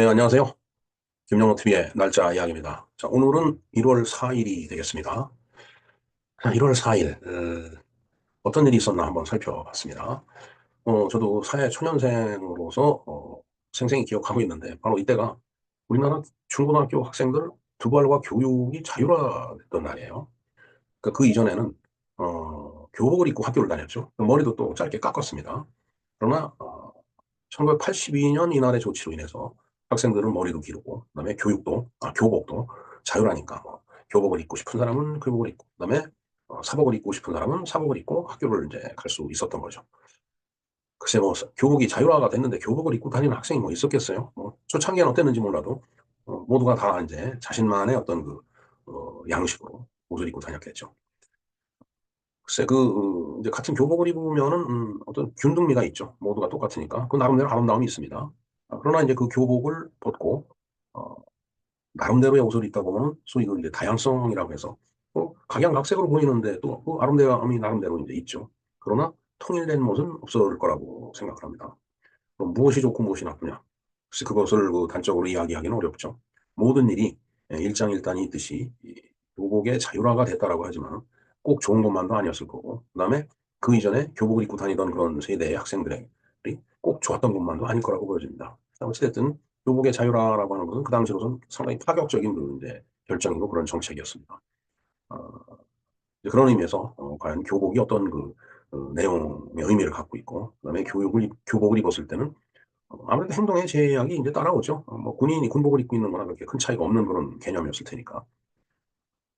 네, 안녕하세요. 김영호 TV의 날짜 이야기입니다. 자, 오늘은 1월 4일이 되겠습니다. 자, 1월 4일, 어떤 일이 있었나 한번 살펴봤습니다. 저도 사회 초년생으로서, 생생히 기억하고 있는데, 바로 이때가 우리나라 중고등학교 학생들 두발과 교육이 자율화됐던 날이에요. 그 이전에는, 교복을 입고 학교를 다녔죠. 머리도 또 짧게 깎았습니다. 그러나, 1982년 이날의 조치로 인해서 학생들은 머리도 기르고, 그다음에 교복도 자율하니까 뭐, 교복을 입고 싶은 사람은 교복을 입고, 그다음에 사복을 입고 싶은 사람은 사복을 입고 학교를 이제 갈 수 있었던 거죠. 글쎄 뭐 교복이 자율화가 됐는데 교복을 입고 다니는 학생이 뭐 있었겠어요? 뭐 초창기에는 어땠는지 몰라도 모두가 다 이제 자신만의 어떤 양식으로 옷을 입고 다녔겠죠. 글쎄 이제 같은 교복을 입으면은 어떤 균등미가 있죠. 모두가 똑같으니까 그 나름대로 아름다움이 있습니다. 그러나 이제 그 교복을 벗고 어, 나름대로의 옷을 입다 보면 소위 그 이제 다양성이라고 해서 각양각색으로 보이는데 또 그 아름다움이 나름대로 이제 있죠. 그러나 통일된 모습은 없을 거라고 생각합니다. 그럼 무엇이 좋고 무엇이 나쁘냐? 글쎄 그것을 단적으로 이야기하기는 어렵죠. 모든 일이 일장일단이 있듯이 이 교복의 자율화가 됐다라고 하지만 꼭 좋은 것만도 아니었을 거고, 그다음에 그 이전에 교복을 입고 다니던 그런 세대의 학생들이 꼭 좋았던 것만도 아닐 거라고 보여집니다. 어찌됐든 교복의 자율화라고 하는 것은 그 당시로서는 상당히 파격적인 이제 결정이고 그런 정책이었습니다. 어, 이제 그런 의미에서 과연 교복이 어떤 내용의 의미를 갖고 있고, 그다음에 교복을 입었을 때는 아무래도 행동의 제약이 이제 따라오죠. 뭐 군인이 군복을 입고 있는 거나 그렇게 큰 차이가 없는 그런 개념이었을 테니까.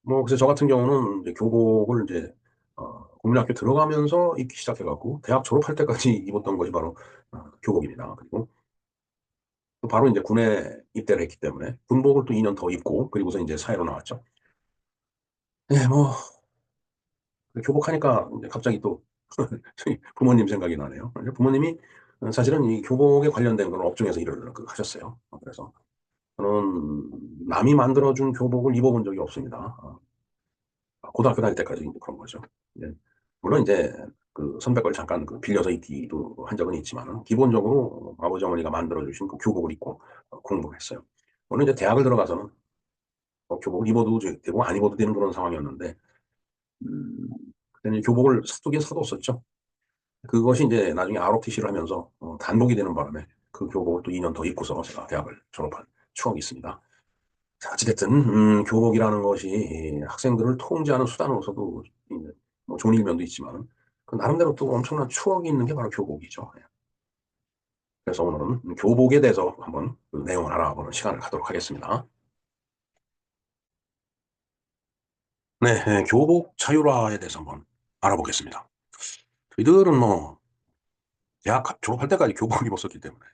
뭐 그래서 저 같은 경우는 이제 교복을 이제 국민학교 들어가면서 입기 시작해갖고 대학 졸업할 때까지 입었던 것이 바로 교복입니다. 그리고 또 바로 이제 군에 입대를 했기 때문에 군복을 또 2년 더 입고 그리고서 이제 사회로 나왔죠. 네, 뭐 교복하니까 이제 갑자기 또 저희 부모님 생각이 나네요. 부모님이 사실은 이 교복에 관련된 그런 업종에서 일을 하셨어요. 그래서 저는 남이 만들어준 교복을 입어본 적이 없습니다. 고등학교 다닐 때까지 이제 그런 거죠. 예. 물론 이제 그 선배 걸 잠깐 빌려서 입기도 한 적은 있지만 기본적으로 아버지 어머니가 만들어주신 그 교복을 입고 공부를 했어요. 물론 이제 대학을 들어가서는 교복을 입어도 되고 안 입어도 되는 그런 상황이었는데 음, 그때는 교복을 사두긴 사뒀었죠. 그것이 이제 나중에 ROTC를 하면서 단복이 되는 바람에 그 교복을 또 2년 더 입고서 제가 대학을 졸업한 추억이 있습니다. 자, 어찌됐든, 교복이라는 것이 이 학생들을 통제하는 수단으로서도 이제 뭐 좋은 일면도 있지만, 그 나름대로 또 엄청난 추억이 있는 게 바로 교복이죠. 예. 그래서 오늘은 교복에 대해서 한번 그 내용을 알아보는 시간을 갖도록 하겠습니다. 네, 교복 자율화에 대해서 한번 알아보겠습니다. 저희들은 뭐, 대학 졸업할 때까지 교복을 입었었기 때문에,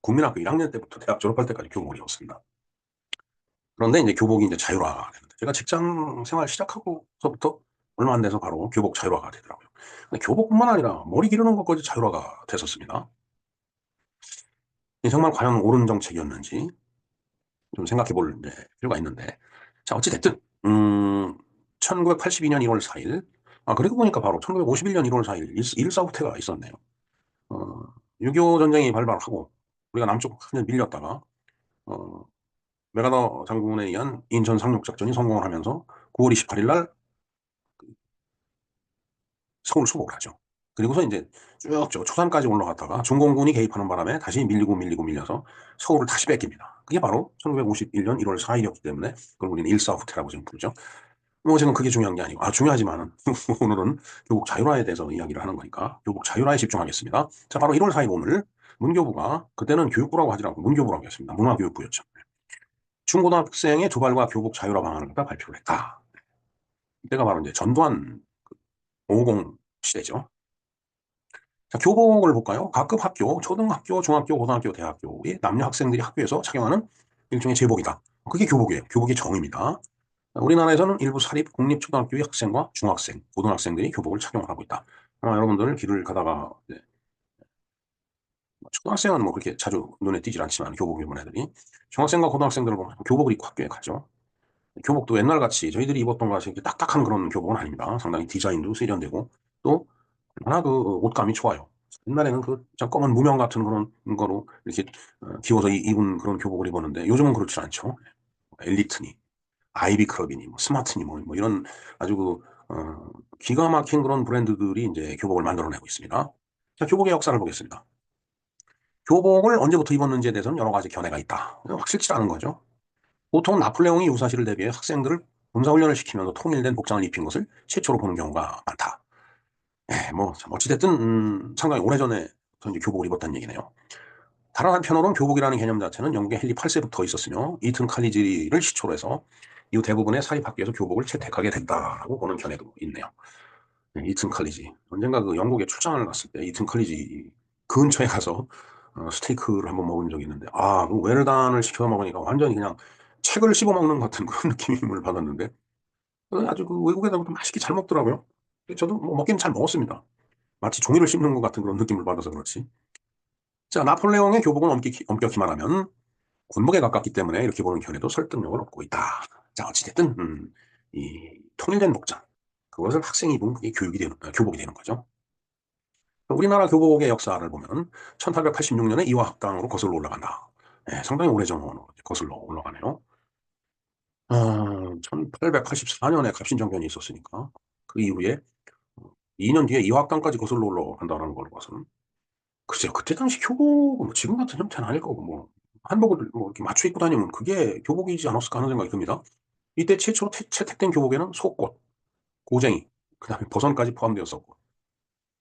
국민학교 1학년 때부터 대학 졸업할 때까지 교복을 입었습니다. 그런데 이제 교복이 이제 자율화가 되는데, 제가 직장 생활 시작하고서부터 얼마 안 돼서 바로 교복 자율화가 되더라고요. 근데 교복뿐만 아니라 머리 기르는 것까지 자율화가 됐었습니다. 정말 과연 옳은 정책이었는지 좀 생각해 볼 필요가 있는데. 자, 어찌됐든, 1982년 1월 4일. 그리고 보니까 바로 1951년 1월 4일, 일사후퇴가 있었네요. 어, 6.25 전쟁이 발발하고, 우리가 남쪽 한년 밀렸다가, 어, 메가더 장군에 의한 인천 상륙작전이 성공을 하면서 9월 28일 날 서울 수복을 하죠. 그리고서 이제 쭉 초산까지 올라갔다가 중공군이 개입하는 바람에 다시 밀려서 서울을 다시 뺏깁니다. 그게 바로 1951년 1월 4일이었기 때문에 그걸 우리는 일사후퇴라고 지금 부르죠. 뭐 지금 그게 중요한 게 아니고, 중요하지만은 오늘은 교복 자율화에 대해서 이야기를 하는 거니까 교복 자율화에 집중하겠습니다. 자, 바로 1월 4일 오늘 문교부가, 그때는 교육부라고 하지 않고 문교부라고 했습니다. 문화교육부였죠. 중고등학생의 두발과 교복 자율화 방안을 갖다 발표를 했다. 이때가 바로 이제 전두환 550 시대죠. 자, 교복을 볼까요? 각급 학교, 초등학교, 중학교, 고등학교, 대학교의 남녀 학생들이 학교에서 착용하는 일종의 제복이다. 그게 교복이에요. 교복의 정의입니다. 우리나라에서는 일부 사립 공립초등학교의 학생과 중학생, 고등학생들이 교복을 착용을 하고 있다. 여러분들 길을 가다가 초등학생은 뭐 그렇게 자주 눈에 띄질 않지만 교복 입은 애들이, 중학생과 고등학생들을 보면 교복을 입고 학교에 가죠. 교복도 옛날같이 저희들이 입었던 것같이 이렇게 딱딱한 그런 교복은 아닙니다. 상당히 디자인도 세련되고 또 얼마나 그 옷감이 좋아요. 옛날에는 그 잠깐만 무명 같은 그런 거로 이렇게 기워서 입은 그런 교복을 입었는데 요즘은 그렇지 않죠. 엘리트니, 아이비 클럽이니, 뭐 스마트니, 뭐 이런 아주 기가 막힌 그런 브랜드들이 이제 교복을 만들어내고 있습니다. 자, 교복의 역사를 보겠습니다. 교복을 언제부터 입었는지에 대해서는 여러 가지 견해가 있다. 확실치 않은 거죠. 보통 나폴레옹이 유사시를 대비해 학생들을 군사훈련을 시키면서 통일된 복장을 입힌 것을 최초로 보는 경우가 많다. 예, 뭐, 어찌됐든, 상당히 오래전에 이제 교복을 입었다는 얘기네요. 다른 한편으로는 교복이라는 개념 자체는 영국의 헨리 8세부터 있었으며, 이튼 칼리지를 시초로 해서 이후 대부분의 사립학교에서 교복을 채택하게 됐다라고 보는 견해도 있네요. 네, 이튼 칼리지. 언젠가 그 영국에 출장을 갔을 때 이튼 칼리지 근처에 가서 스테이크를 한번 먹은 적이 있는데, 그 웰단을 시켜 먹으니까 완전히 그냥 책을 씹어 먹는 것 같은 그런 느낌을 받았는데, 아주 그 외국에다가 맛있게 잘 먹더라고요. 저도 뭐 먹기는 잘 먹었습니다. 마치 종이를 씹는 것 같은 그런 느낌을 받아서 그렇지. 자, 나폴레옹의 교복은 엄격히 말하면 군복에 가깝기 때문에 이렇게 보는 견해도 설득력을 얻고 있다. 자, 어찌됐든, 이 통일된 복장. 그것을 학생이 입으면 그게 교복이 되는 거죠. 우리나라 교복의 역사를 보면 1886년에 이화학당으로 거슬러 올라간다. 네, 상당히 오래전으로 거슬러 올라가네요. 1884년에 갑신정변이 있었으니까 그 이후에 2년 뒤에 이화학당까지 거슬러 올라간다는 걸 봐서는 글쎄요, 그때 당시 교복은 뭐 지금 같은 형태는 아닐 거고, 뭐, 한복을 뭐 이렇게 맞춰 입고 다니면 그게 교복이지 않았을까 하는 생각이 듭니다. 이때 최초로 채택된 교복에는 속옷, 고쟁이, 그 다음에 버선까지 포함되었었고,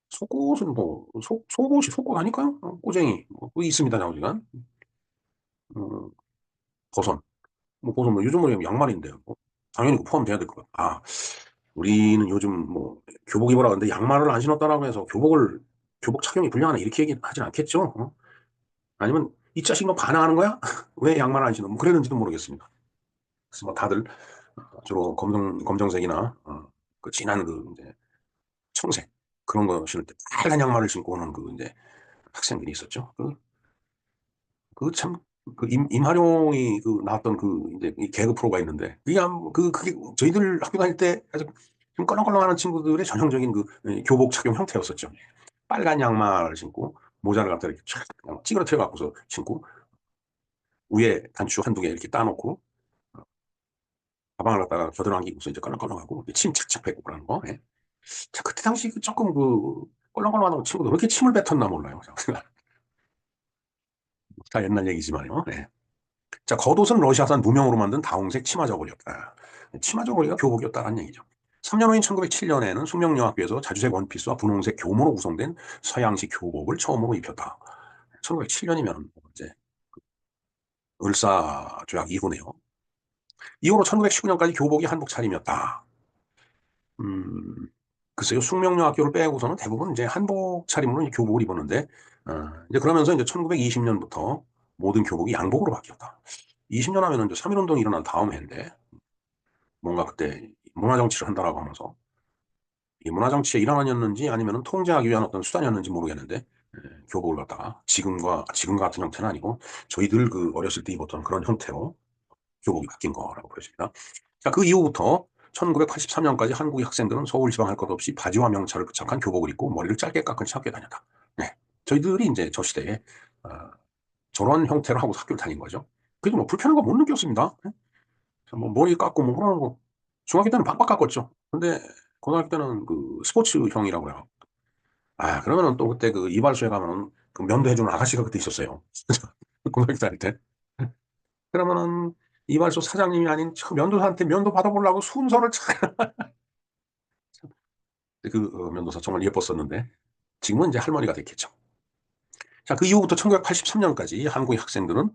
속옷은 뭐, 속옷이 속옷 아닐까요? 고쟁이, 뭐, 그게 있습니다, 나오지간. 어, 버선. 뭐, 버선, 뭐, 요즘은 양말인데, 뭐, 당연히 그 포함돼야 될 것 같아요. 우리는 요즘 뭐, 교복 입으라 하는데 양말을 안 신었다라고 해서 교복 착용이 불량하다 이렇게 얘기하진 않겠죠? 아니면 이 자식 너 반항하는 거야? 왜 양말 안 신어? 뭐 그랬는지도 모르겠습니다. 그래서 뭐 다들 주로 검정색이나 그 진한 그 이제 청색 그런 거 신을 때 빨간 양말을 신고 오는 그 이제 학생들이 있었죠. 그 참 그 임하룡이 그 나왔던 그 이제 이 개그 프로가 있는데 그게 저희들 학교 다닐 때 아주 좀 껄렁껄렁하는 친구들의 전형적인 그 교복 착용 형태였었죠. 빨간 양말 신고 모자를 갖다 이렇게 촥 그냥 찌그러뜨려 갖고서 신고 위에 단추 한두 개 이렇게 따놓고 가방을 갖다가 겨드랑이고서 이제 껄렁껄렁하고 침 착착 뱉고 그러는 거. 예. 자, 그때 당시 조금 그 껄렁껄렁하던 친구들 왜 이렇게 침을 뱉었나 몰라요. 다 옛날 얘기지만요. 예. 자, 겉옷은 러시아산 무명으로 만든 다홍색 치마 저고리였다. 치마 저고리가 교복이었다는 얘기죠. 3년 후인 1907년에는 숙명여학교에서 자주색 원피스와 분홍색 교모로 구성된 서양식 교복을 처음으로 입혔다. 1907년이면 이제 을사조약 이후네요. 이후로 1919년까지 교복이 한복 차림이었다. 음, 글쎄요, 숙명여학교를 빼고서는 대부분 이제 한복 차림으로 이제 교복을 입었는데, 이제 그러면서 이제 1920년부터 모든 교복이 양복으로 바뀌었다. 20년 하면은 이제 3.1운동이 일어난 다음 해인데, 뭔가 그때 문화정치를 한다라고 하면서, 이 문화정치의 일환이었는지 아니면 통제하기 위한 어떤 수단이었는지 모르겠는데, 교복을 갖다가 지금 같은 형태는 아니고, 저희들 그 어렸을 때 입었던 그런 형태로 교복이 바뀐 거라고 보여집니다. 자, 그 이후부터 1983년까지 한국의 학생들은 서울 지방 할 것 없이 바지와 명찰을 부착한 교복을 입고 머리를 짧게 깎은 채 학교에 다녔다. 네. 저희들이 이제 저 시대에 어, 저런 형태로 하고 학교를 다닌 거죠. 그래도 뭐 불편한 거 못 느꼈습니다. 네? 뭐 머리 깎고 뭐 그러는 거 중학교 때는 박박 깎았죠. 근데 고등학교 때는 그 스포츠형이라고 해요. 그러면은 또 그때 그 이발소에 가면은 그 면도 해주는 아가씨가 그때 있었어요. 고등학교 다닐 때. 그러면은 이발소 사장님이 아닌 저 면도사한테 면도 받아보려고 순서를 면도사 정말 예뻤었는데 지금은 이제 할머니가 됐겠죠. 자, 그 이후부터 1983년까지 한국의 학생들은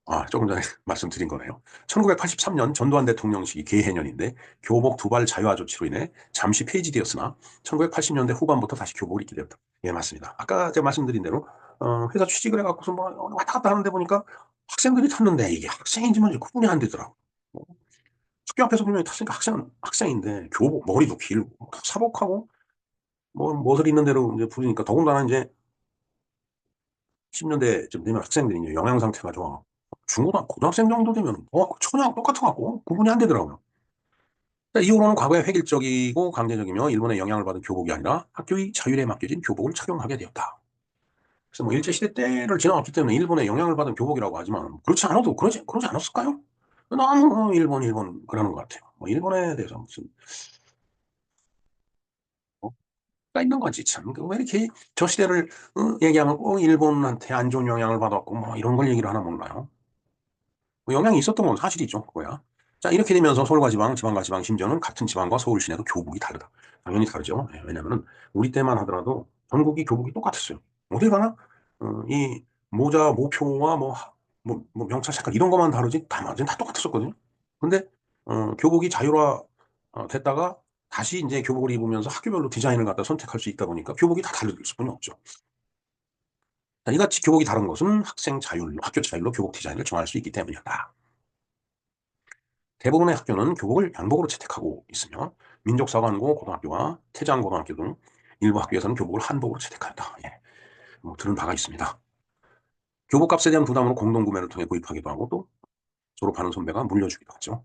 어, 조금 전에 말씀드린 거네요. 1983년 전두환 대통령 시기 개해년인데 교복 두발 자유화 조치로 인해 잠시 폐지되었으나 1980년대 후반부터 다시 교복을 입게 되었다. 예, 맞습니다. 아까 제가 말씀드린 대로 회사 취직을 해갖고서 뭐 왔다 갔다 하는데 보니까 학생들이 탔는데 이게 학생인지 뭔지 구분이 안 되더라고. 뭐, 학교 앞에서 분명히 탔으니까 학생인데 교복 머리도 길고 사복하고 뭐 멋을 있는 대로 이제 부리니까 더군다나 이제 10년대쯤 되면 학생들이 이제 영양 상태가 좋아. 중고등 고등학생 정도 되면 초등학교 똑같아 갖고 구분이 안 되더라고요. 이후로는 과거에 획일적이고 강제적이며 일본의 영향을 받은 교복이 아니라 학교의 자율에 맡겨진 교복을 착용하게 되었다. 그래서 뭐 일제시대 때를 지나왔기 때문에 일본의 영향을 받은 교복이라고 하지만 그렇지 않아도 그러지 않았을까요? 너무 일본 그러는 것 같아요. 뭐 일본에 대해서 무슨 가 있는 거지 참. 왜 이렇게 저 시대를 얘기하면 꼭 일본한테 안 좋은 영향을 받았고 뭐 이런 걸 얘기를 하나 몰라요. 뭐 영향이 있었던 건 사실이죠. 그거야. 자, 이렇게 되면서 서울과 지방, 지방과 지방, 심지어는 같은 지방과 서울 시내도 교복이 다르다. 당연히 다르죠. 예, 왜냐면은 우리 때만 하더라도 전국이 교복이 똑같았어요. 어딜 가나 이 모자, 모표와 뭐 명찰 색깔 이런 것만 다르지 나머지는 다 똑같았었거든요. 근데 교복이 자율화 됐다가 다시 이제 교복을 입으면서 학교별로 디자인을 갖다 선택할 수 있다 보니까 교복이 다 다를 수뿐이 없죠. 자, 이같이 교복이 다른 것은 학생 자율로, 학교 자율로 교복 디자인을 정할 수 있기 때문이었다. 대부분의 학교는 교복을 양복으로 채택하고 있으며 민족사관고 고등학교와 태장고등학교 등 일부 학교에서는 교복을 한복으로 채택한다. 예, 뭐 들은 바가 있습니다. 교복값에 대한 부담으로 공동구매를 통해 구입하기도 하고 또 졸업하는 선배가 물려주기도 하죠.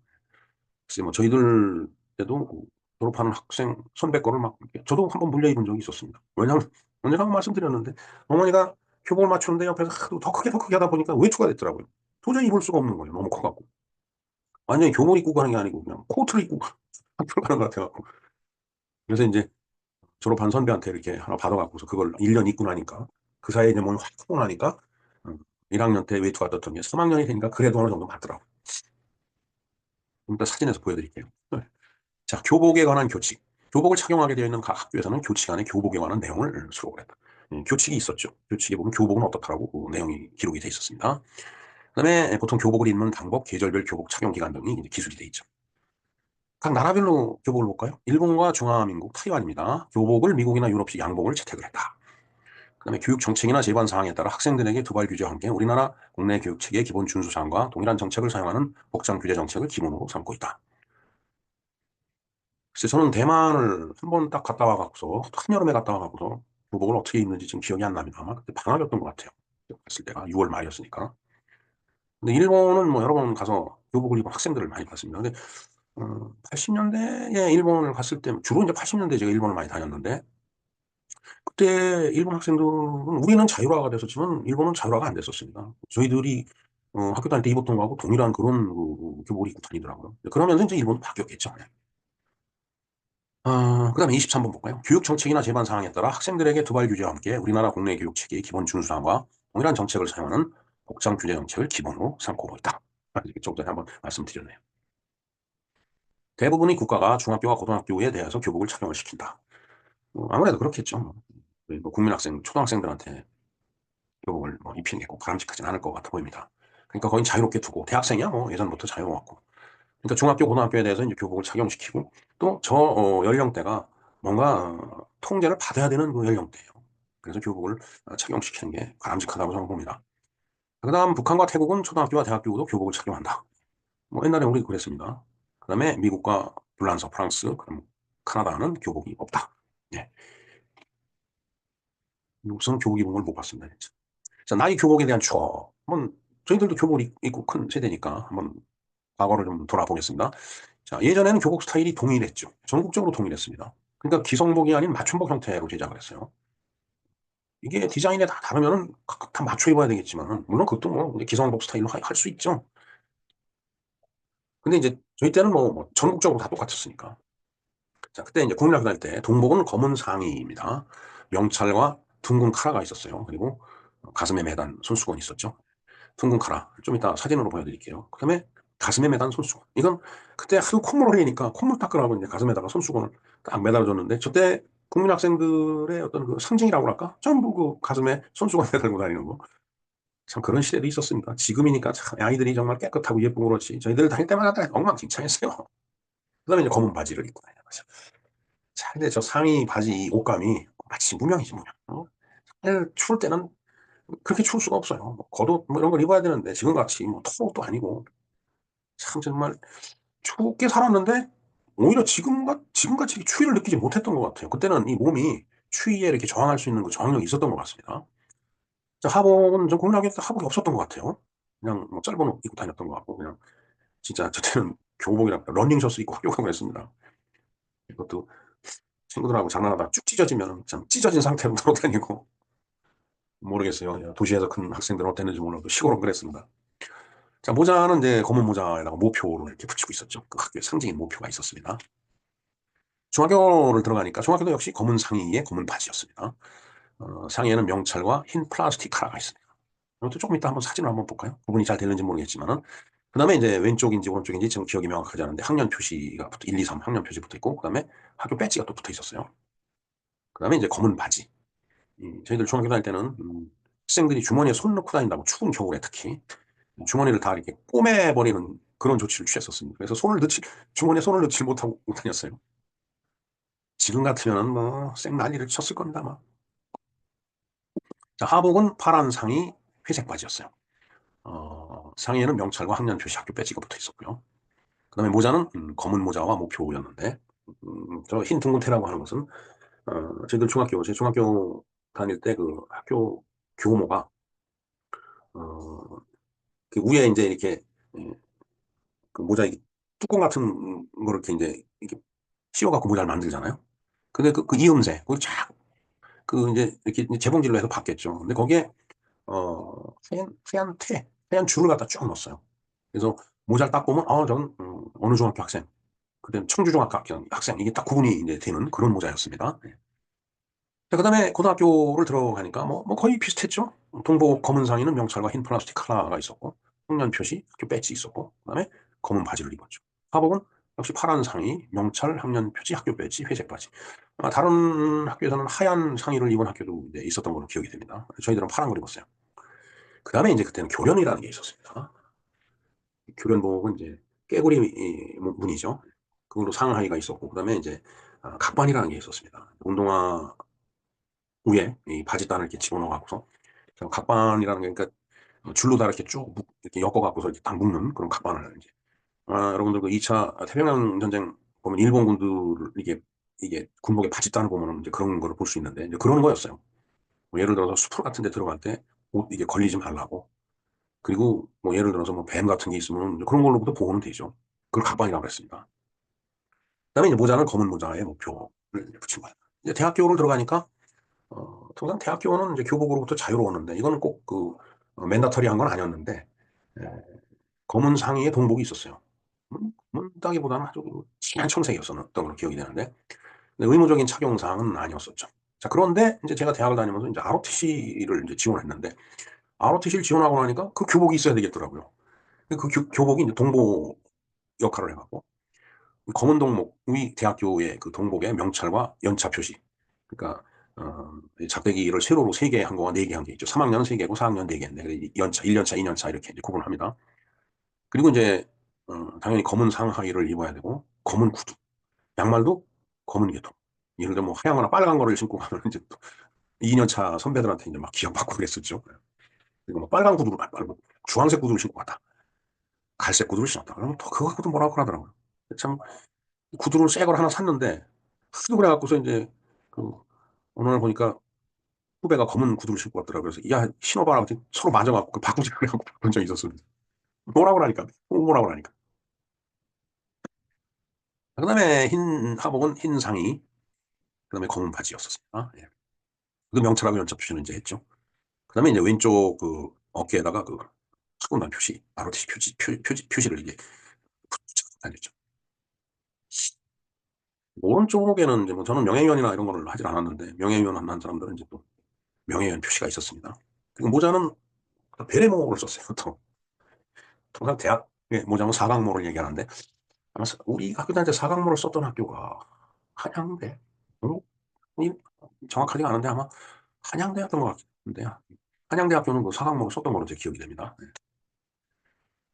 글쎄 뭐 저희들 때도 그 졸업하는 학생 선배 거를 막 저도 한번 물려 입은 적이 있었습니다. 왜냐하면 언젠가 말씀드렸는데 어머니가 교복을 맞추는데 옆에서 하도 더 크게 하다 보니까 외투가 됐더라고요. 도저히 입을 수가 없는 거예요. 너무 커갖고. 완전히 교복 입고 가는 게 아니고 그냥 코트를 입고 학교 가는 것 같아갖고. 그래서 이제 졸업한 선배한테 이렇게 하나 받아갖고서 그걸 1년 입고 나니까 그 사이에 이제 몸이 확 하고 나니까 1학년 때 외투가 떴던 게 3학년이 되니까 그래도 어느 정도 맞더라고요. 일단 사진에서 보여드릴게요. 네. 자, 교복에 관한 교칙. 교복을 착용하게 되어 있는 각 학교에서는 교칙 안에 교복에 관한 내용을 수록을 했다. 교칙이 있었죠. 교칙에 보면 교복은 어떻다라고 그 내용이 기록이 돼 있었습니다. 그다음에 보통 교복을 입는 방법, 계절별 교복 착용 기간 등이 이제 기술이 돼 있죠. 각 나라별로 교복을 볼까요? 일본과 중화민국, 타이완입니다. 교복을 미국이나 유럽식 양복을 채택을 했다. 그다음에 교육 정책이나 제반 사항에 따라 학생들에게 두발 규제와 함께 우리나라 국내 교육 체계의 기본 준수 사항과 동일한 정책을 사용하는 복장 규제 정책을 기본으로 삼고 있다. 글쎄 저는 대만을 한 번 딱 갔다 와갖고서 한여름에 갔다 와갖고서 교복을 어떻게 입는지 지금 기억이 안 납니다. 아마 그때 방학이었던 것 같아요. 갔을 때가 6월 말이었으니까. 근데 일본은 뭐 여러 번 가서 교복을 입은 학생들을 많이 봤습니다. 근데 80년대에 일본을 갔을 때 주로 이제 80년대 제가 일본을 많이 다녔는데 그때 일본 학생들은 우리는 자율화가 됐었지만 일본은 자율화가 안 됐었습니다. 저희들이 학교 다닐 때 입었던 거하고 동일한 그런 교복을 입고 다니더라고요. 그러면서 이제 일본은 바뀌었겠죠. 그다음에 23번 볼까요? 교육 정책이나 제반 사항에 따라 학생들에게 두발 규제와 함께 우리나라 국내 교육 체계의 기본 준수사항과 동일한 정책을 사용하는 복장 규제 정책을 기본으로 삼고 있다. 이렇게 좀 전에 한번 말씀드렸네요. 대부분의 국가가 중학교와 고등학교에 대해서 교복을 착용을 시킨다. 아무래도 그렇겠죠. 뭐 국민학생, 초등학생들한테 교복을 뭐 입히는 게 꼭 바람직하진 않을 것 같아 보입니다. 그러니까 거의 자유롭게 두고 대학생이야 뭐 예전부터 자유로웠고. 그러니까 중학교, 고등학교에 대해서 이제 교복을 착용시키고 또 저 연령대가 뭔가 통제를 받아야 되는 그 연령대예요. 그래서 교복을 착용시키는 게 바람직하다고 저는 봅니다. 그다음 북한과 태국은 초등학교와 대학교도 교복을 착용한다. 뭐 옛날에 우리 그랬습니다. 그다음에 미국과 불란서, 프랑스, 그럼 카나다는 교복이 없다. 예. 미국에서는 교복 입은 걸 못 봤습니다. 진짜. 자, 나이 교복에 대한 추억. 한번 저희들도 교복을 입고 큰 세대니까 한번 과거를 좀 돌아보겠습니다. 자, 예전에는 교복 스타일이 동일했죠. 전국적으로 동일했습니다. 그러니까 기성복이 아닌 맞춤복 형태로 제작을 했어요. 이게 디자인에 다 다르면은 각각 다 맞춰 입어야 되겠지만, 물론 그것도 뭐 기성복 스타일로 할 수 있죠. 근데 이제 저희 때는 뭐 전국적으로 다 똑같았으니까. 자, 그때 이제 국민학교 다닐 때 동복은 검은 상의입니다. 명찰과 둥근 카라가 있었어요. 그리고 가슴에 매단 손수건이 있었죠. 둥근 카라. 좀 이따 사진으로 보여드릴게요. 그 다음에 가슴에 매단 손수건. 이건 그때 하도 콧물 흘리니까 콧물 닦으라고 이제 가슴에다가 손수건을 딱 매달아줬는데 저때 국민 학생들의 어떤 그 상징이라고 할까? 전부 그 가슴에 손수건 매달고 다니는 거. 참 그런 시대도 있었습니다. 지금이니까 참 아이들이 정말 깨끗하고 예쁘고 그렇지. 저희들 다닐 때마다 엉망진창했어요. 그 다음에 이제 검은 바지를 입고 다니는 거죠. 자, 근데 저 상의 바지 이 옷감이 마치 무명이지, 무명. 사실 추울 때는 그렇게 추울 수가 없어요. 뭐 겉옷 뭐 이런 걸 입어야 되는데 지금같이 뭐 터옷도 아니고 참 정말 춥게 살았는데 오히려 지금같이 추위를 느끼지 못했던 것 같아요. 그때는 이 몸이 추위에 이렇게 저항할 수 있는 그 저항력이 있었던 것 같습니다. 자, 하복은 전 국민학교 때 하복이 없었던 것 같아요. 그냥 뭐 짧은 옷 입고 다녔던 것 같고 그냥 진짜 저 때는 교복이랑 러닝셔츠 입고 학교 가고 그랬습니다. 그것도 친구들하고 장난하다가 쭉 찢어지면 참 찢어진 상태로 돌아다니고 모르겠어요. 도시에서 큰 학생들은 어땠는지 몰라도 시골은 그랬습니다. 자, 모자는 이제 검은 모자에다가 모표를 이렇게 붙이고 있었죠. 그 학교의 상징인 모표가 있었습니다. 중학교를 들어가니까 중학교도 역시 검은 상의에 검은 바지였습니다. 상의에는 명찰과 흰 플라스틱 카라가 있습니다. 이것도 조금 이따 한번 사진을 한번 볼까요? 구분이 잘 되는지 모르겠지만은. 그 다음에 이제 왼쪽인지 오른쪽인지 지금 기억이 명확하지 않은데 학년 표시가 1, 2, 3 학년 표시 붙어 있고, 그 다음에 학교 배지가 또 붙어 있었어요. 그 다음에 이제 검은 바지. 저희들 중학교 다닐 때는 학생들이 주머니에 손 넣고 다닌다고 추운 겨울에 특히 주머니를 다 이렇게 꼬매버리는 그런 조치를 취했었습니다. 그래서 주머니에 손을 넣지 못하고 다녔어요. 지금 같으면 뭐 쌩 난리를 쳤을 겁니다, 아마. 자, 하복은 파란 상의, 회색 바지였어요. 상의에는 명찰과 학년 표시 학교 배지가 붙어 있었고요. 그 다음에 모자는 검은 모자와 모표였는데, 저 흰 둥근테라고 하는 것은, 제 중학교 다닐 때 그 학교 교모가, 어, 그 위에 이제 이렇게, 예, 그 모자, 뚜껑 같은 거를 이렇게 이제, 이렇게 씌워갖고 모자를 만들잖아요. 근데 그 이음새, 그걸 쫙, 이제 이렇게 재봉질로 해서 받겠죠. 근데 거기에, 하얀 줄을 갖다 쭉 넣었어요. 그래서 모자를 딱 보면, 저는, 어느 중학교 학생. 그때는 청주중학교 학생. 이게 딱 구분이 이제 되는 그런 모자였습니다. 네. 자, 그 다음에 고등학교를 들어가니까 뭐 거의 비슷했죠. 동복 검은 상의는 명찰과 흰 플라스틱 컬러가 있었고, 학년 표시, 학교 배지 있었고, 그 다음에 검은 바지를 입었죠. 하복은 역시 파란 상의, 명찰, 학년 표지, 학교 배지, 회색 바지. 다른 학교에서는 하얀 상의를 입은 학교도 이제 있었던 걸로 기억이 됩니다. 저희들은 파란 걸 입었어요. 그 다음에 이제 그때는 교련이라는 게 있었습니다. 교련복은 이제 깨구리 무늬죠. 그걸로 상하이가 있었고, 그 다음에 이제 각반이라는 게 있었습니다. 운동화 위에 이 바지단을 이렇게 집어넣어갖고서 각반이라는 게 그러니까 줄로 다 이렇게 쭉 이렇게 엮어갖고서 이렇게 딱 묶는 그런 각반을 이제 여러분들 그 2차 태평양 전쟁 보면 일본 군들 이게 군복의 바지단을 보면 이제 그런 거를 볼 수 있는데 이제 그런 거였어요. 뭐 예를 들어서 수풀 같은 데 들어갈 때 옷 이게 걸리지 말라고. 그리고 뭐 예를 들어서 뭐 뱀 같은 게 있으면 그런 걸로부터 보호는 되죠. 그걸 각반이라고 했습니다. 그다음에 이제 모자는 검은 모자에 목표를 붙인 거예요. 이제 대학교를 들어가니까 통상 대학교는 이제 교복으로부터 자유로웠는데 이거는 꼭 맨다터리한 건 아니었는데 에, 검은 상의에 동복이 있었어요. 검다기보다는 아주 진한 청색이었었던 걸로 기억이 되는데 근데 의무적인 착용 사항은 아니었었죠. 자, 그런데 이제 제가 대학을 다니면서 이제 ROTC를 이제 지원했는데 ROTC를 지원하고 나니까 그 교복이 있어야 되겠더라고요. 그 교복이 이제 동복 역할을 해갖고 검은 동목의 대학교의 그 동복의 명찰과 연차 표시. 그러니까 작대기를 세로로 3개 한 거와 4개 한 게 있죠. 3학년은 3개고 4학년 4개인데 연차, 1년차, 2년차 이렇게 이제 구분합니다. 그리고 이제 당연히 검은 상하의를 입어야 되고 검은 구두, 양말도 검은 계통. 예를 들어 뭐 하얀 거나 빨간 거를 신고 가면 이제 또 2년차 선배들한테 이제 막 기합받고 그랬었죠. 그리고 뭐 빨간 구두를 말고 주황색 구두를 신고 갔다. 갈색 구두를 신었다. 그러면 또 그거 갖고도 뭐라고 그러더라고요. 참 구두를 새 걸 하나 샀는데 하도 그래갖고서 이제 그 어느 날 보니까 후배가 검은 구두를 신고 왔더라고요. 그래서 야 신어봐라. 그랬더니 서로 맞아갖고 그 바꾸지 그래갖고 바꾼 적이 있었습니다. 뭐라고 그러니까 뭐라고 그러니까. 그다음에 흰 하복은 흰 상의, 그다음에 검은 바지였었습니다. 예. 그 명찰하고 연차 표시는 이제 했죠. 그다음에 이제 왼쪽 그 어깨에다가 그 학군단 표시, ROTC 표시를 이게 붙여 다녔죠. 오른쪽에는 이제 뭐 저는 명예위원이나 이런 거를 하질 않았는데 명예위원 한 사람들은 이제 또 명예위원 표시가 있었습니다. 그리고 모자는 베레모를 썼어요. 또 통상 대학의 모자는 사각모를 얘기하는데 아마 우리 학교 다닐 때 사각모를 썼던 학교가 한양대, 어? 이- 정확하지가 않은데 아마 한양대였던 것 같은데 한양대학교는 그 사각모를 썼던 걸로 제 기억이 됩니다. 네.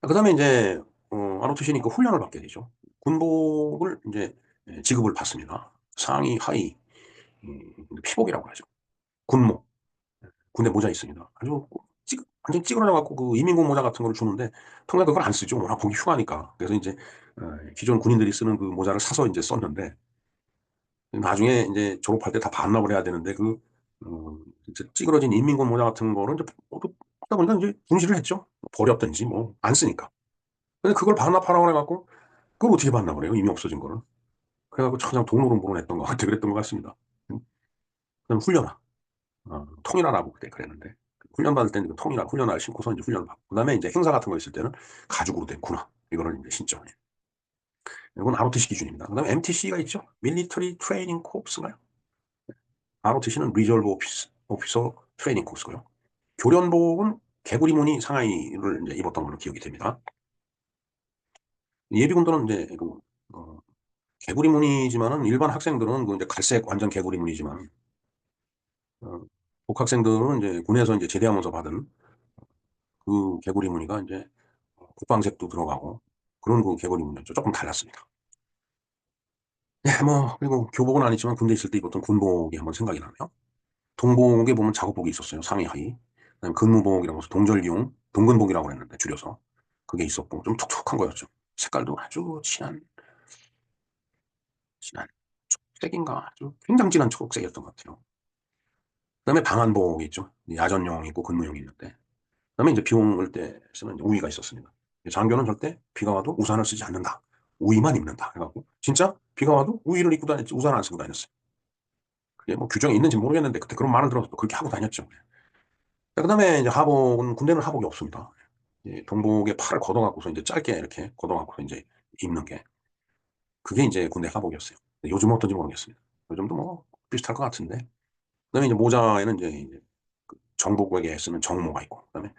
그다음에 이제 아노트시니까 훈련을 받게 되죠. 군복을 이제 지급을 받습니다. 상의, 하의, 피복이라고 하죠. 군목, 군대 모자 있습니다. 아주 완전 찌그러져 갖고 그 이민군 모자 같은 걸 주는데 통상 그걸 안 쓰죠. 워낙 보기 흉하니까. 그래서 이제 기존 군인들이 쓰는 그 모자를 사서 이제 썼는데 나중에 이제 졸업할 때 다 반납을 해야 되는데 이제 찌그러진 인민군 모자 같은 거를 이제 하다 보니까 이제 분실을 했죠. 버렸든지 뭐 안 쓰니까. 근데 그걸 반납하라고 해갖고 그걸 어떻게 반납을 해요? 이미 없어진 거를. 그래갖고 그냥 동로를 몰아냈던 것 같아. 그랬던 것 같습니다. 그럼 훈련화. 통일화라고 그때 그랬는데. 훈련 받을 때는 그 통일화, 훈련화를 신고서 이제 훈련을 받고. 그 다음에 이제 행사 같은 거 있을 때는 가죽으로 된 군화. 이거를 이제 신죠. 이건 ROTC 기준입니다. 그 다음에 MTC가 있죠. 밀리터리 트레이닝 코프스가요. ROTC는 리저브 오피서 트레이닝 코스고요. 교련복은 개구리 무늬 상하이를 이제 입었던 걸로 기억이 됩니다. 예비군들은 이제 어, 개구리 무늬지만은 일반 학생들은 그 이제 갈색 완전 개구리 무늬지만 어, 복학생들은 이제 군에서 이제 제대하면서 받은 그 개구리 무늬가 이제 국방색도 들어가고 그런 그 개구리 무늬였죠. 조금 달랐습니다. 네, 뭐 그리고 교복은 아니지만 군대 있을 때 입었던 군복이 한번 생각이 나네요. 동복에 보면 작업복이 있었어요. 상의 하의. 그다음에 근무복이라고 해서 동절기용 동근복이라고 했는데 줄여서 그게 있었고 좀 촉촉한 거였죠. 색깔도 아주 진한 초록색인가 아주 굉장히 진한 초록색이었던 것 같아요. 그다음에 방한복이 있죠. 야전용 있고 근무용이 있는데 그다음에 이제 비 올 때 쓰는 우의가 있었습니다. 장교는 절대 비가 와도 우산을 쓰지 않는다. 우의만 입는다. 해갖고 진짜 비가 와도 우의를 입고 다녔지 우산 안 쓰고 다녔어요. 그게 뭐 규정이 있는지 모르겠는데 그때 그런 말을 들어서 또 그렇게 하고 다녔죠. 그다음에 이제 하복은 군대는 하복이 없습니다. 동복에 팔을 걷어갖고서 이제 짧게 이렇게 걷어갖고서 이제 입는 게 그게 이제 군대 하복이었어요. 요즘 어떤지 모르겠습니다. 요즘도 뭐 비슷할 것 같은데. 그다음에 이제 모자에는 이제 그 정복에게 쓰는 정모가 있고, 그다음에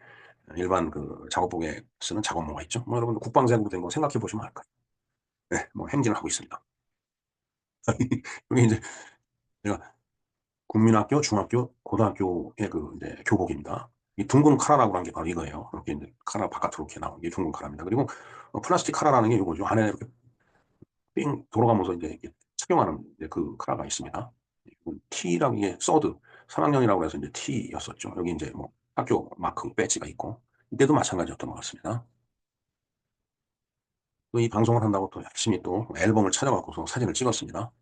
일반 그 작업복에 쓰는 작업모가 있죠. 뭐 여러분 국방색으로 된 거 생각해 보시면 알까요? 네, 뭐 행진을 하고 있습니다. 이게 이제 제가 국민학교, 중학교, 고등학교의 그 이제 교복입니다. 이 둥근 카라라고 하는 게 바로 이거예요. 이렇게 이제 카라 바깥으로 이렇게 나오는 게 둥근 카라입니다. 그리고 플라스틱 카라라는 게 이거죠. 안에 이렇게 삥 돌아가면서 이제 이렇게 착용하는 이제 그 카라가 있습니다. T라고 이게 서드 3학년이라고 해서 이제 T였었죠. 여기 이제 뭐 학교 마크 배지가 있고 이때도 마찬가지였던 것 같습니다. 또 이 방송을 한다고 또 열심히 또 앨범을 찾아갖고서 사진을 찍었습니다.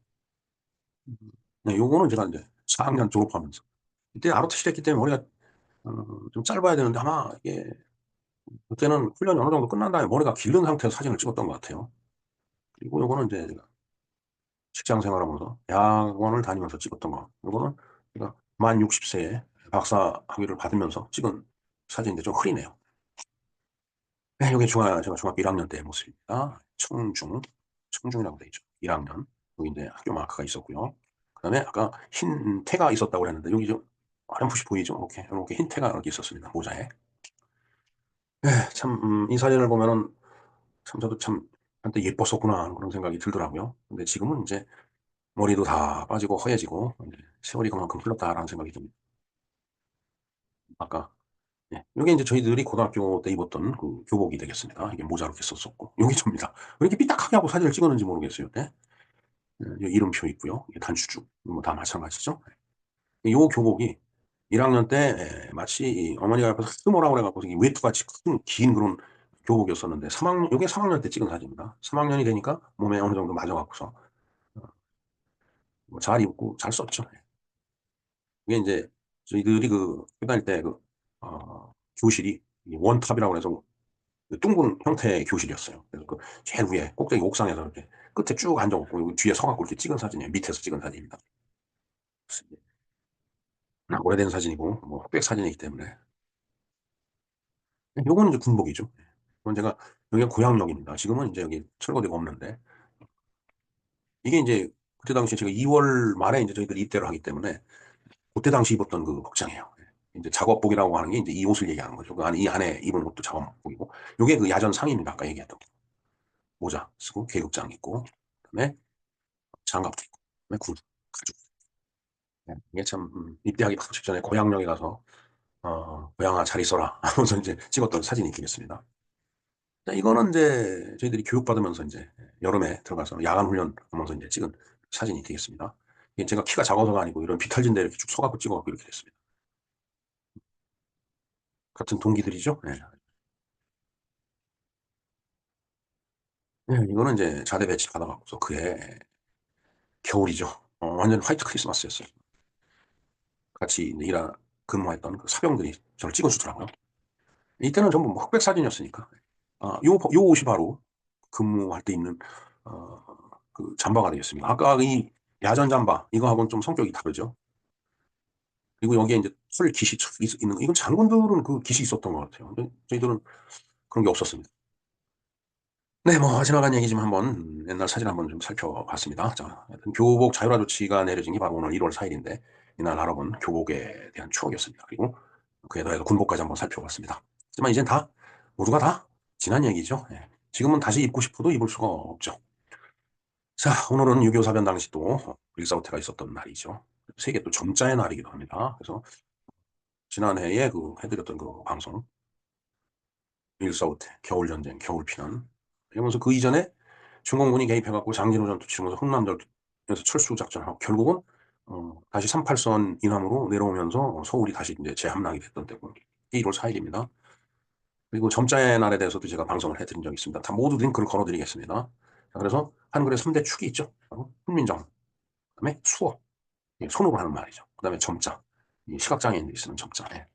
네, 요거는 제가 이제 4학년 졸업하면서 이때 아르트시 했기 때문에 머리가 좀 짧아야 되는데 아마 이게 그때는 훈련이 어느 정도 끝난 다음에 머리가 기른 상태에서 사진을 찍었던 것 같아요. 그리고 요거는 이제 제가 직장 생활하면서 대학원을 다니면서 찍었던 거. 요거는 제가 만 60세에 박사 학위를 받으면서 찍은 사진인데 좀 흐리네요. 네, 여기 제가 중학교 1학년 때 모습입니다. 청중이라고 돼 있죠. 1학년. 여기 이제 학교 마크가 있었고요. 그 다음에 아까 흰 태가 있었다고 그랬는데 여기 좀 어렴풋이 보이죠? 이렇게 흰 태가 여기 있었습니다. 모자에. 네, 참, 이 사진을 보면은 참 저도 참 한때 예뻤었구나 하는 그런 생각이 들더라고요. 근데 지금은 이제 머리도 다 빠지고 허해지고 이제 세월이 그만큼 흘렀다라는 생각이 듭니다. 아까 예. 이게 이제 저희들이 고등학교 때 입었던 그 교복이 되겠습니다. 이게 모자 이렇게 썼었고 여기 접니다. 왜 이렇게 삐딱하게 하고 사진을 찍었는지 모르겠어요. 네? 여기 이름표 있고요. 이게 단추쭉 뭐 다 마찬가지죠. 이 교복이 1학년 때 마치 이 어머니가 옆에서 스모라고 그래갖고 외투같이 큰 긴 그런 교복이었었는데 3학년 이게 3학년 때 찍은 사진입니다. 3학년이 되니까 몸에 어느 정도 맞아갖고서 뭐잘 입고 잘 썼죠. 이게 이제 저희들이 그 학교 다닐 때 그 교실이 원탑이라고 해서 그 둥근 형태의 교실이었어요. 그래서 그 제일 위에 꼭대기 옥상에서 이렇게 끝에 쭉 앉아갖고 여기 뒤에 서갖고 이렇게 찍은 사진이에요. 밑에서 찍은 사진입니다. 오래된 사진이고 뭐 흑백 사진이기 때문에 요거는 이제 군복이죠. 이건 제가 여기가 고향역입니다. 지금은 이제 여기 철거대가 없는데 이게 이제 그때 당시에 제가 2월 말에 이제 저희들 입대를 하기 때문에 그때 당시 입었던 그 복장이에요. 이제 작업복이라고 하는 게 이제 이 옷을 얘기하는 거죠. 그 안에 이 안에 입은 옷도 작업복이고 요게 그 야전 상의입니다. 아까 얘기했던 거. 모자 쓰고 계급장 있고 그다음에 장갑도 있고 그다음에 군 가죽. 네, 이게 참 입대하기 바로 직전에 고향역에 가서 고향아 잘 있어라 하면서 이제 찍었던 사진이 있겠습니다. 자, 이거는 이제 저희들이 교육받으면서 이제 여름에 들어가서 야간 훈련 하면서 이제 찍은 사진이 되겠습니다. 이게 제가 키가 작아서가 아니고 이런 비탈진 데 이렇게 쭉 서갖고 찍어갖고 이렇게 됐습니다. 같은 동기들이죠. 네. 네, 이거는 이제 자대 배치 받아갖고서 그해 겨울이죠. 완전 화이트 크리스마스였어요. 같이 이제 근무했던 그 사병들이 저를 찍어주더라고요. 이때는 전부 뭐 흑백 사진이었으니까. 요 옷이 바로 근무할 때 입는, 어, 그 잠바가 되겠습니다. 아까 이 야전 잠바 이거하고는 좀 성격이 다르죠. 그리고 여기에 이제 털 깃이 있는 이건 장군들은 그 깃이 있었던 것 같아요. 근데 저희들은 그런 게 없었습니다. 네, 뭐 지나간 얘기지만 한번 옛날 사진 한번 좀 살펴봤습니다. 자, 하여튼 교복 자율화 조치가 내려진 게 바로 오늘 1월 4일인데 이날 알아본 교복에 대한 추억이었습니다. 그리고 그에 더해서 군복까지 한번 살펴봤습니다. 하지만 이젠 다 모두가 다 지난 얘기죠. 예. 지금은 다시 입고 싶어도 입을 수가 없죠. 자, 오늘은 6.25 사변 당시 또 일사후퇴가 있었던 날이죠. 세계 또 점자의 날이기도 합니다. 그래서 지난해에 그 해드렸던 그 방송 일사후퇴, 겨울전쟁, 겨울피난 이러면서 그 이전에 중공군이 개입해갖고 장진호 전투 치르면서 흥남전투에서 철수 작전을 하고 결국은 다시 38선 이남으로 내려오면서 서울이 다시 이제 재함락이 됐던 때고 1월 4일입니다. 그리고 점자의 날에 대해서도 제가 방송을 해드린 적이 있습니다. 다 모두 링크를 걸어드리겠습니다. 자, 그래서 한글의 3대 축이 있죠. 훈민정, 그다음에 수어, 손으로 하는 말이죠. 그다음에 점자, 시각장애인들이 쓰는 점자. 예.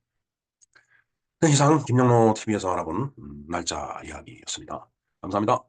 네, 이상 김영로 TV에서 알아본 날짜 이야기였습니다. 감사합니다.